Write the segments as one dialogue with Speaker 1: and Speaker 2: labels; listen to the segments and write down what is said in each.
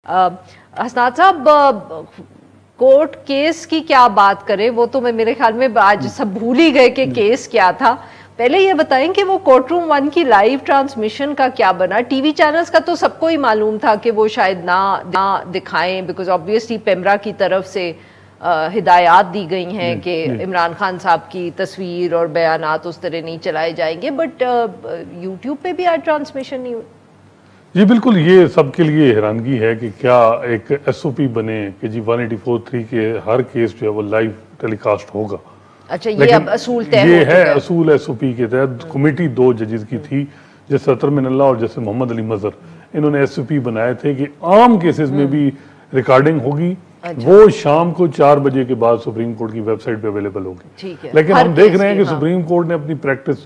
Speaker 1: حسنات صاحب court case کی کیا بات کریں، وہ تو میرے خیال میں آج سب بھول ہی گئے کہ کیس کیا تھا. پہلے یہ بتائیں کہ وہ کورٹ روم 1 کی لائیو ٹرانسمیشن کا کیا بنا؟ ٹی وی چینلز کا تو سب کو ہی معلوم تھا کہ وہ شاید نہ دکھائیں، بیکاز آبویسلی پیمرا کی طرف سے ہدایات دی گئی ہیں کہ عمران خان صاحب کی تصویر اور بیانات اس طرح نہیں چلائے جائیں گے، بٹ یوٹیوب پہ بھی آج ٹرانسمیشن نہیں ہوئی.
Speaker 2: جی بالکل، یہ سب کے لیے حیرانگی ہے کہ کیا ایک ایس او پی بنے کہ جی 184(3) کے ہر کیس جو ہے وہ لائیو ٹیلی کاسٹ ہوگا.
Speaker 1: اچھا، یہ اب اصول طے ہو
Speaker 2: یہ
Speaker 1: چکا
Speaker 2: ہے اصول ایس او پی کے تحت. کمیٹی 2 ججز کی تھی، جیسے اطہر من اللہ اور جیسے محمد علی مظہر، انہوں نے ایس او پی بنائے تھے کہ عام کیسز میں بھی ریکارڈنگ ہوگی، وہ شام کو 4 بجے کے بعد سپریم کورٹ کی ویب سائٹ پہ اویلیبل ہوگی. لیکن ہم دیکھ رہے ہیں کہ سپریم کورٹ نے اپنی پریکٹس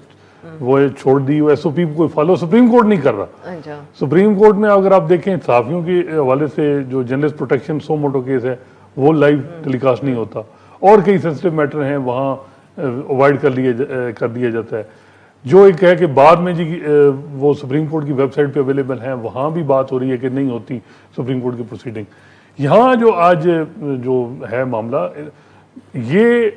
Speaker 2: وہ چھوڑ دی، وہ ایس او پی کوئی فالو سپریم کورٹ نہیں کر رہا. سپریم کورٹ میں اگر آپ دیکھیں صحافیوں کے حوالے سے جو جرنلسٹ پروٹیکشن سو موٹو کیس ہے وہ لائیو ٹیلی کاسٹ نہیں ہوتا، اور کئی سینسٹیو میٹر ہیں وہاں اوائڈ کر دیا جاتا ہے. جو ایک ہے کہ بعد میں جی وہ سپریم کورٹ کی ویب سائٹ پہ اویلیبل ہیں، وہاں بھی بات ہو رہی ہے کہ نہیں ہوتی سپریم کورٹ کی پروسیڈنگ. یہاں جو آج جو ہے معاملہ، یہ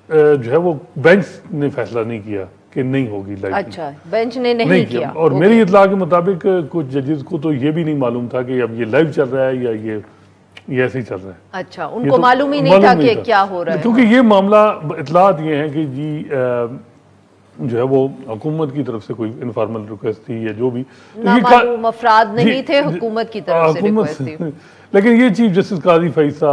Speaker 2: جو ہے وہ بینچ نے فیصلہ نہیں کیا کہ نہیں ہوگی لائیو.
Speaker 1: اچھا، بینچ نے نہیں کیا.
Speaker 2: اور میری اطلاع کے مطابق کچھ ججز کو تو یہ بھی نہیں معلوم تھا کہ اب یہ لائیو چل رہا ہے یا یہ ایسے ہی چل رہا ہے.
Speaker 1: اچھا، ان کو معلوم ہی نہیں تھا کہ کیا ہو رہا ہے.
Speaker 2: کیونکہ یہ معاملہ اطلاعات یہ ہیں کہ جی جو ہے وہ حکومت کی طرف سے کوئی انفارمل ریکویسٹ تھی یا جو بھی
Speaker 1: نامعلوم افراد نہیں تھے، حکومت کی طرف سے ریکویسٹ تھی.
Speaker 2: لیکن یہ چیف جسٹس قاضی فائز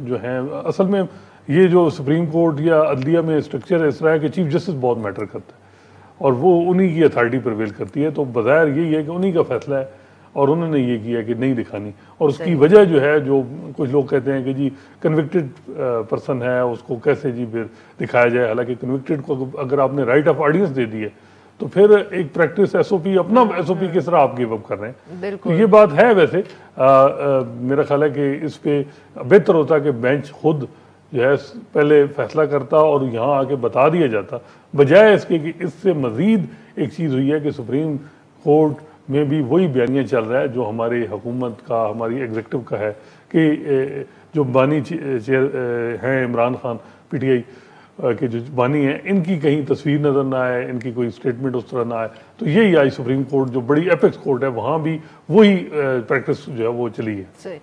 Speaker 2: جو ہیں، اصل میں یہ جو سپریم کورٹ یا عدلیہ میں اسٹرکچر اس طرح ہے کہ چیف جسٹس بہت میٹر کرتا ہے اور وہ انہی کی اتھارٹی پرویل کرتی ہے. تو بظاہر یہی ہے کہ انہی کا فیصلہ ہے اور انہوں نے یہ کیا کہ نہیں دکھانی. اور اس کی وجہ جو ہے، جو کچھ لوگ کہتے ہیں کہ جی کنوکٹڈ پرسن ہے، اس کو کیسے جی پھر دکھایا جائے. حالانکہ کنوکٹڈ کو اگر آپ نے رائٹ آف آڈینس دے دی ہے تو پھر ایک پریکٹس ایس او پی، اپنا ایس او پی کس طرح آپ گیو اپ کر رہے ہیں. تو یہ بات ہے. ویسے میرا خیال ہے کہ اس پہ بہتر ہوتا کہ بینچ خود جو ہے پہلے فیصلہ کرتا اور یہاں آ کے بتا دیا جاتا، بجائے اس کے کہ اس سے مزید ایک چیز ہوئی ہے کہ سپریم کورٹ میں بھی وہی بیانیہ چل رہا ہے جو ہماری حکومت کا، ہماری ایگزیکٹو کا ہے کہ جو بانی ہیں Imran Khan P T I کے جو بانی ہیں، ان کی کہیں تصویر نظر نہ آئے، ان کی کوئی اسٹیٹمنٹ اس طرح نہ آئے. تو یہی آئی سپریم کورٹ جو بڑی ایپیکس کورٹ ہے، وہاں بھی وہی پریکٹس جو ہے وہ چلی ہے.